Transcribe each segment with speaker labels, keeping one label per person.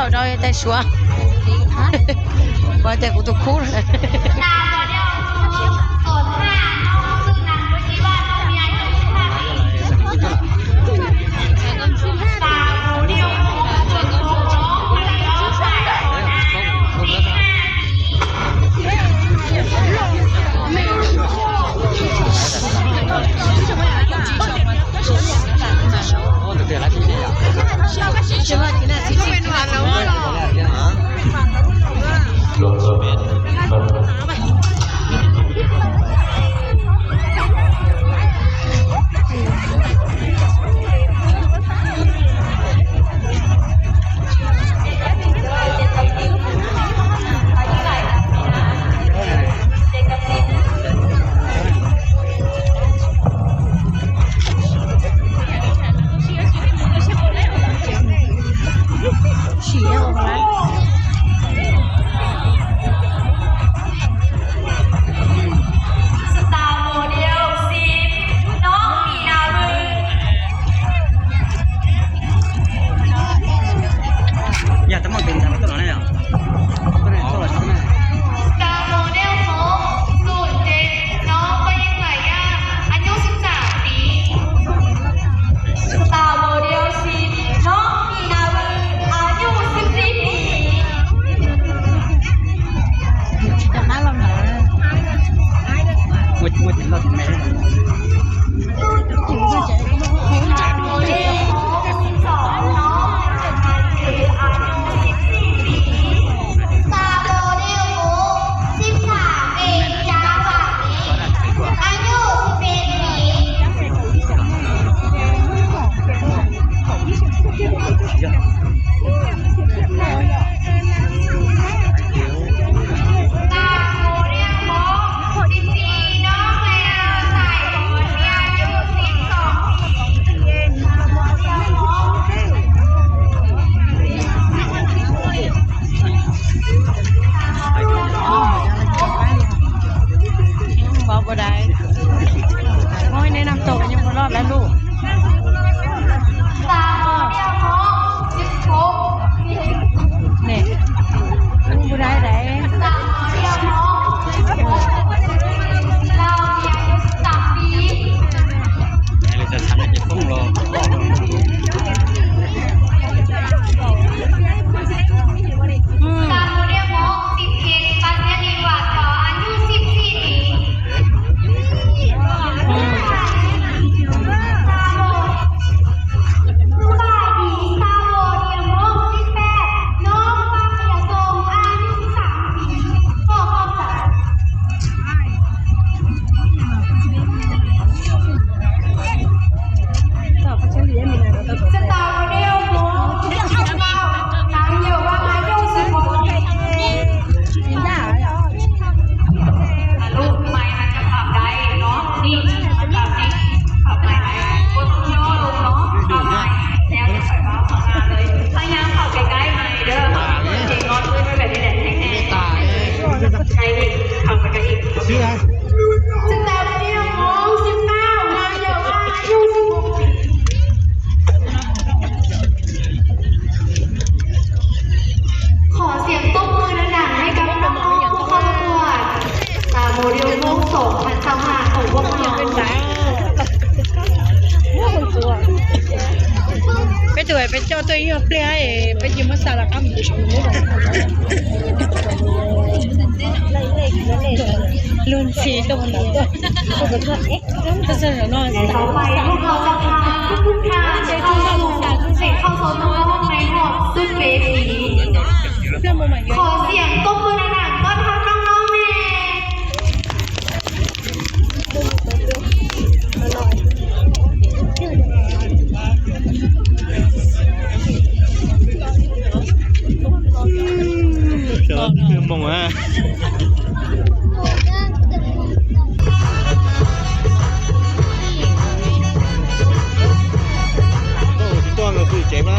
Speaker 1: 到导演在说，我在不都哭了。ไปเจ้าตัวยี่ห้อเปรี้ยไปยิมมาสารคำลุนสีตรงนั้นตัวก็จะนอนต่อไปพวกเราจะพาทุกท่านไปเข้าโซนในห้องสุดเวทีขอเสียงตบมือดังๆต้อนรับน้องๆแม่
Speaker 2: คือมองว่าตัวเราคือเจ็บนะ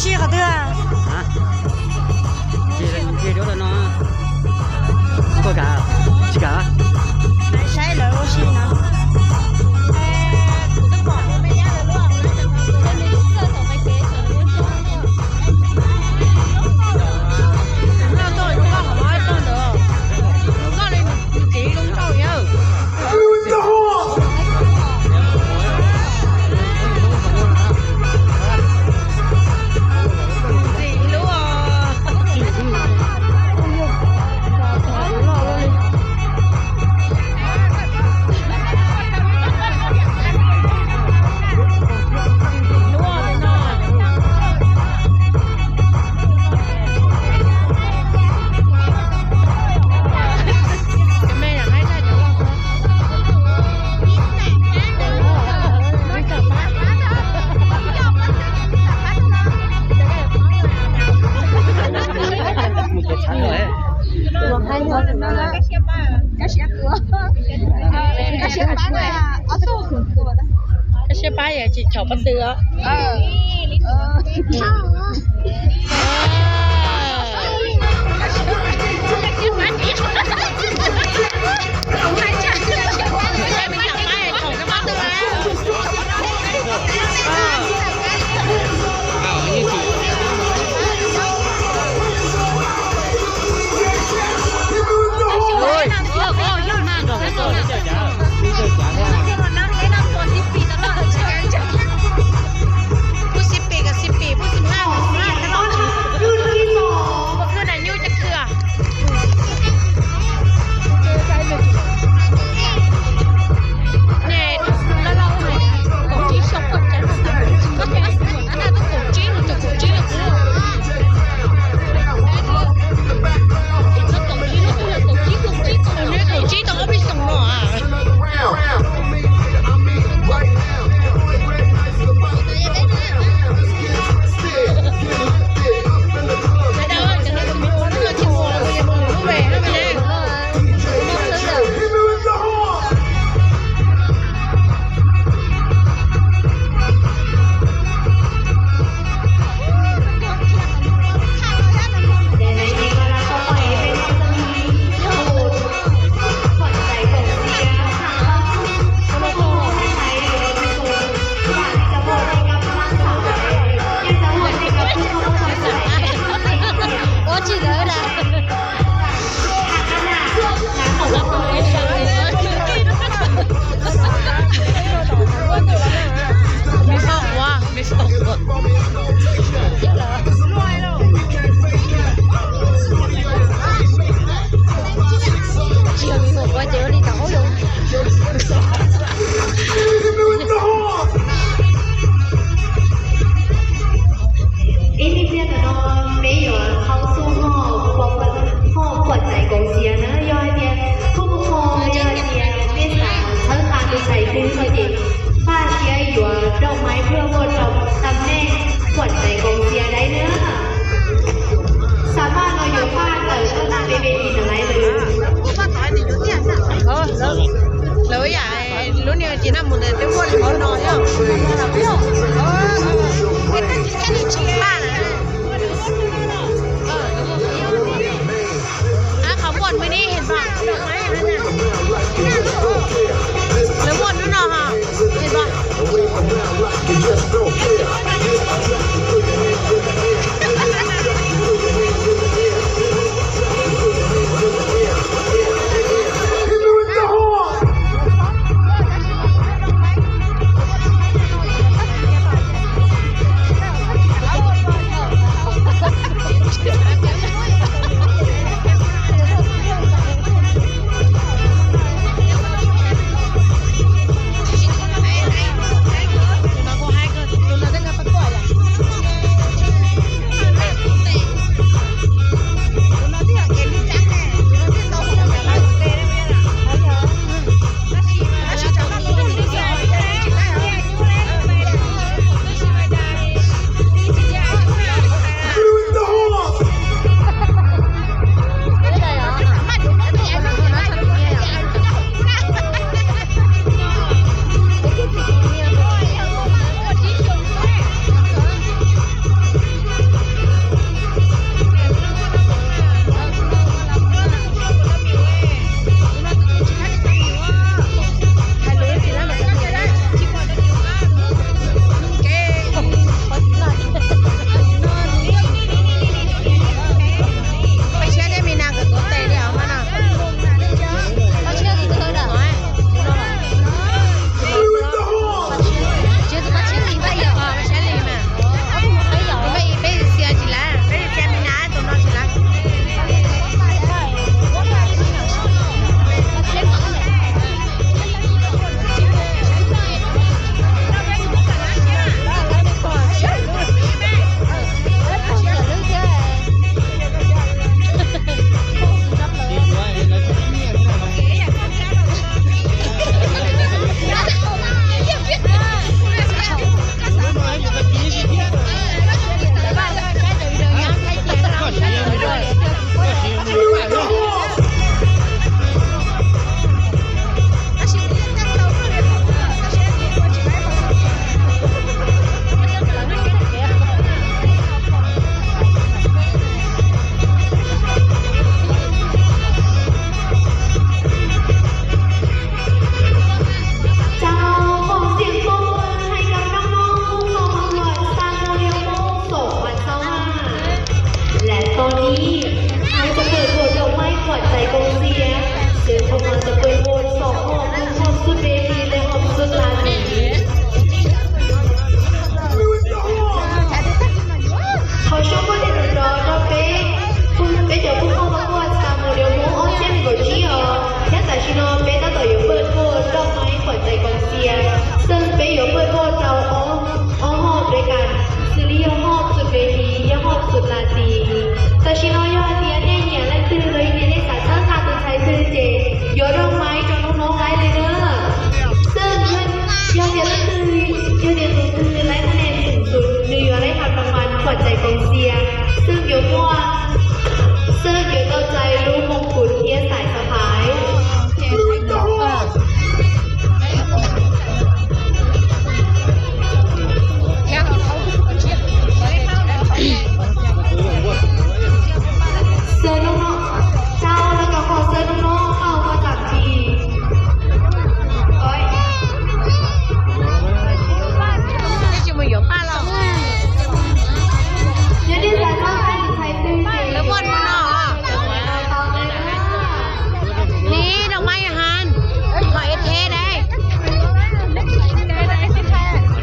Speaker 1: 西好的啊。
Speaker 3: 啊，这留着呢，不干，去干。
Speaker 1: 谁来我西呢？cái
Speaker 4: xe bay à chị chậu bắt dừa
Speaker 1: สุดลาตีแต่ชิโนยอเดียเนี่ยเหี่ยและตื่นเลยเนี่ยได้สารเชิญชาตุนชัยตื่นเจโยนดอกไม้จนน้องๆไล่เลยเด้อซึ่งเงินยอดเดียและตื่นยอดเดียและตื่นไล่คะแนนสูงสุดหนึ่งยอดได้ทำรางวัลขวัญใจกองเชียร์ซึ่งโยมั่วซึ่งโยเต้าใจรู้มงกุฎเทียสายสะพาย เสื้อน้องๆเจ้าแล้วก็ขอเสื้อน้องๆเข้ามาจับทีโอ้ย
Speaker 4: 这就没有办了。
Speaker 1: เดี๋ยวดิฉันต้องให้ใครตื่นเต้น
Speaker 4: แล้วบนมันเนาะนี่ดอกไม้อาหารขอเอเทได้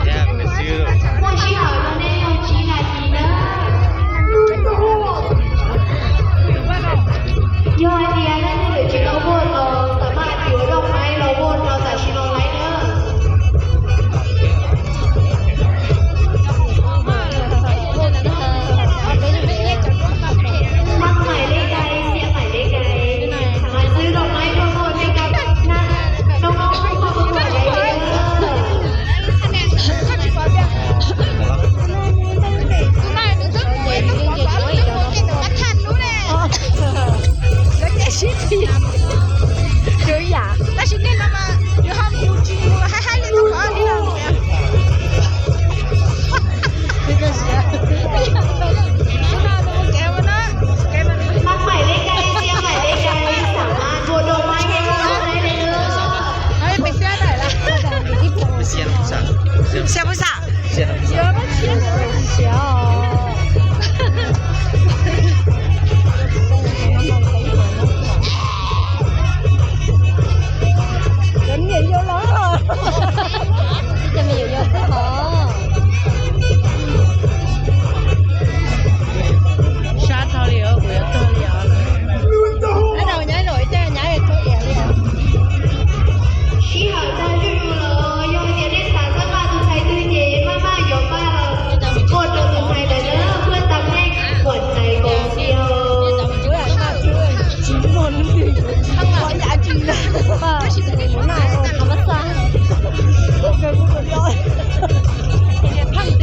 Speaker 2: แยกเป็นซื้อ
Speaker 1: 我需要的内容几นาทีนะยอดเดียนั่นเดี๋ยวชิโนโบเราสามารถอยู่ดอกไม้เราโบเราจากชิโนไลเนอร์มักหมายเลขใดเสียหมายเลขใดสามารถซื้อดอกไม้โปรโมทให้กับน้องๆผู้เข้าประกวดได้เลย
Speaker 4: 可以啊，但是那么有好估计，我还那个好的。这个是，
Speaker 1: มักหมายเลขใดเสียหมายเลขใดสามารถโหวตดอกไม้ให้น้องๆได้เลย
Speaker 4: 哎，被选来了，
Speaker 3: 先不上，
Speaker 4: 想不上？
Speaker 3: 先不上。
Speaker 4: 有个钱小。人也有了，这边有不好。沙头里有不要多了了，那老年老一点，人家也多点了。
Speaker 1: ชี้หาเจ้าอยู่เลยยอมเดียได้สารสมาตุชัยตื่นเย็นมากๆยอมบ้าเราโคตรตุชัยเลยเด้อเพื่อนตำแหน่งขวัญใจกองเชียร์
Speaker 4: 不要看这个金龙的，我家金的，爸，我那他们仨，这不得了，胖子，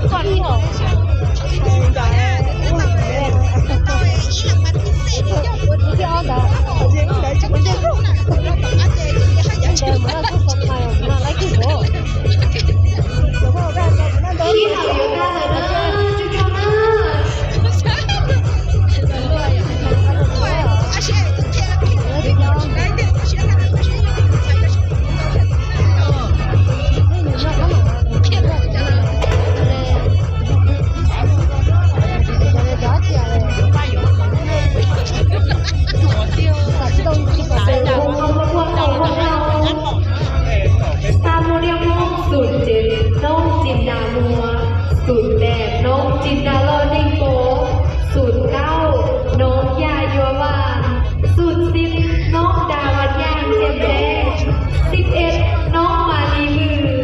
Speaker 4: 换我，
Speaker 1: ชี้หาอยู่ได้เลยเด้อจุ๊บๆนะตามโมเดลน้องสูตรเจ็ดน้องจินดามัวสูตรแปดน้องจินดาโลนิ่งโปสูตรเก้าน้องยาโยวานสูตรสิบน้องดาวันย่างเจมแดง11น้องมาลีมือ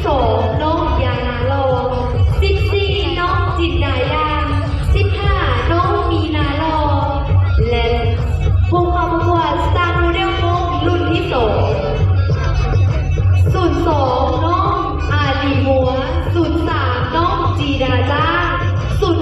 Speaker 1: 12น้องยานาโล14น้องจินดายาง15น้องมีนาโลและพวกความประกวดสตาร์โมเดลโมรุ่นที่2 02น้องอาลีมัว03น้องจีดาจ้า05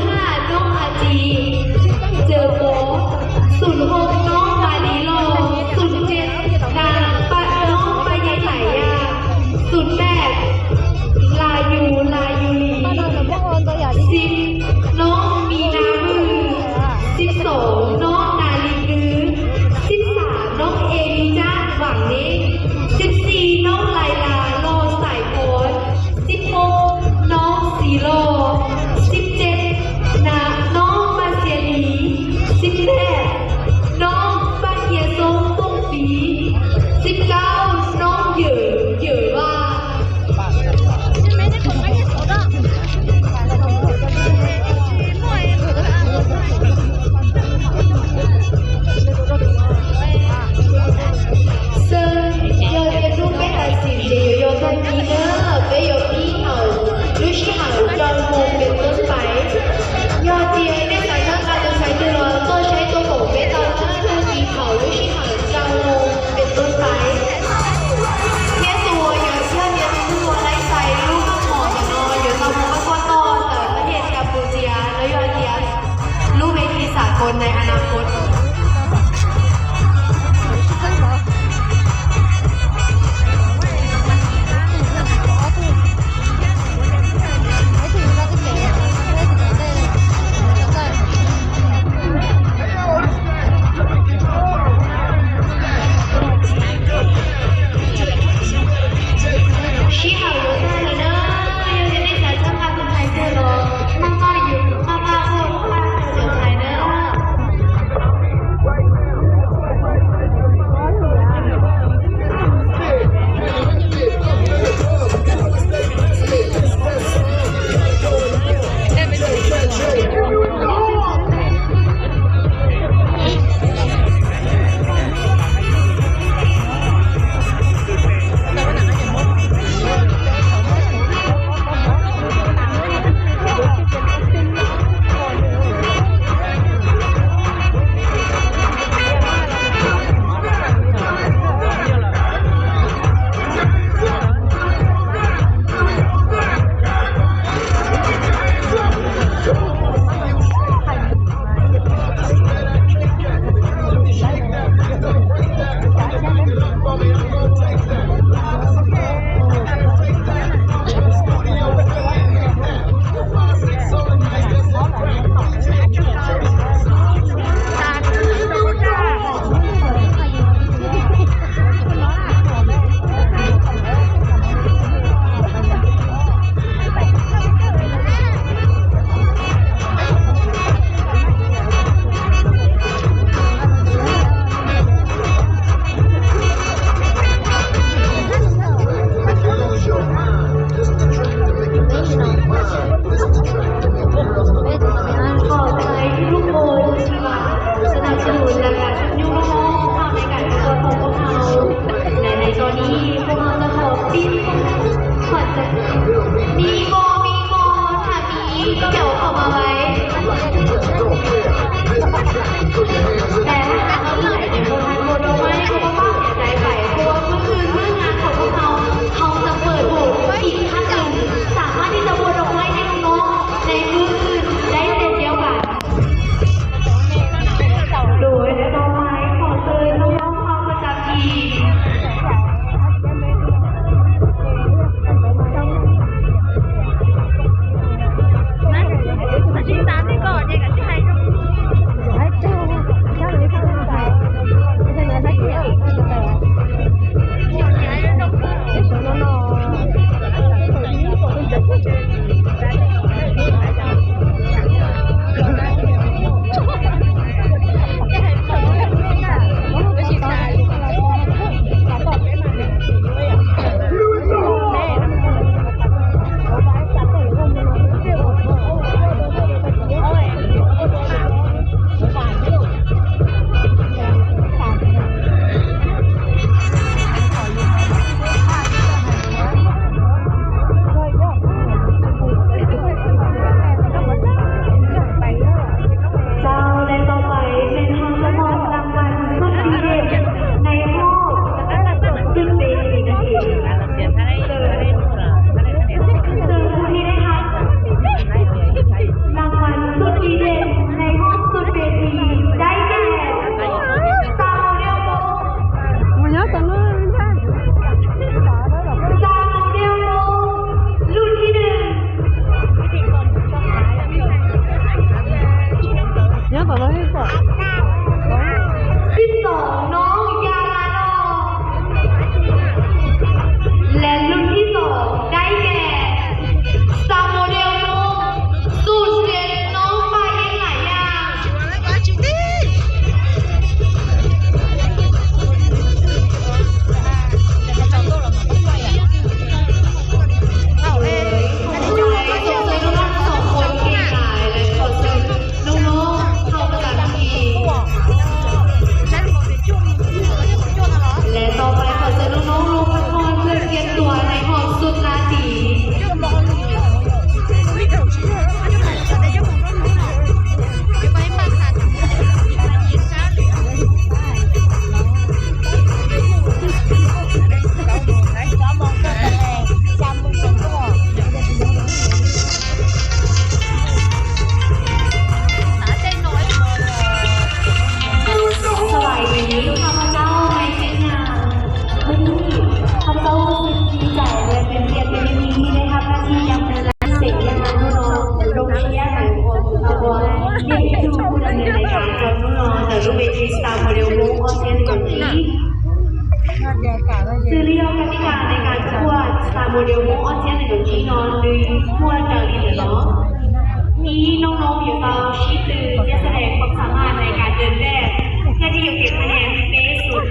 Speaker 1: เตาชี้ตื่นแสดงความสามารถในการเดินแบบเพื่อที่จะเก็บคะแนนเป๊ะสุด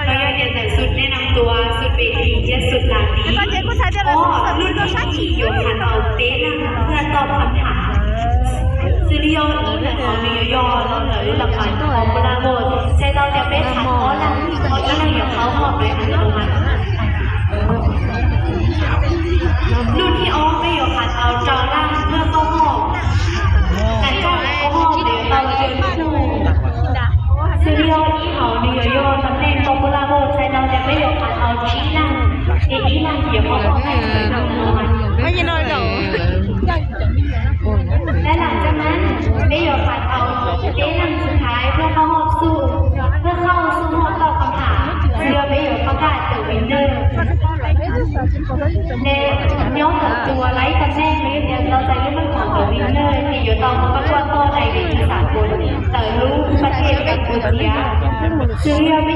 Speaker 1: แล้วก็เรียนแต่สุดแนะนำตัวสุดเวทีเจ็ดสุดหลานนี้รุ่นที่ขี่โยคันเอาเป๊ะนะเพื่อตอบคำถามซื้อยอดนี้แต่เขามียอดแล้วเหลือรุ่นละพันของโบราณโบสใช้เราจะเป็นขันอ้อลังเพราะนี่เราอย่าเขาหอบเลยอันตรงนั้นรุ่นที่อ้อไม่อยู่ขันเอาจอล่างเพื่อเข้าหอบแต่จอเขาหอบเดี๋ยวเราเดินคู่ซื้อยอดที่เขามียอดตำแหน่งของโบราณโบสใช้เราจะไม่อยู่ขันเอาชี้ล่างเอ็นี่ล่างเดี๋ยวเขาหอบให้เหมือนกันไม่ยินดีหรอและหลังจากนั้นได้หยดขัดเอาเด้นำสุดท้ายเพื่อเข้าหอบสู่เพื่อเข้าสู่หอบตอบคำถามเรือไปหยดประกาศเดอะวินเนอร์ในย้อนตัวไลท์กันแน่เลยเดี๋ยวเราจะรู้มันของเดอะวินเนอร์ที่อยู่ตอนประกวดต่อในเวทีสากลแต่รู้ประเทศกับโคเรียเรือไม่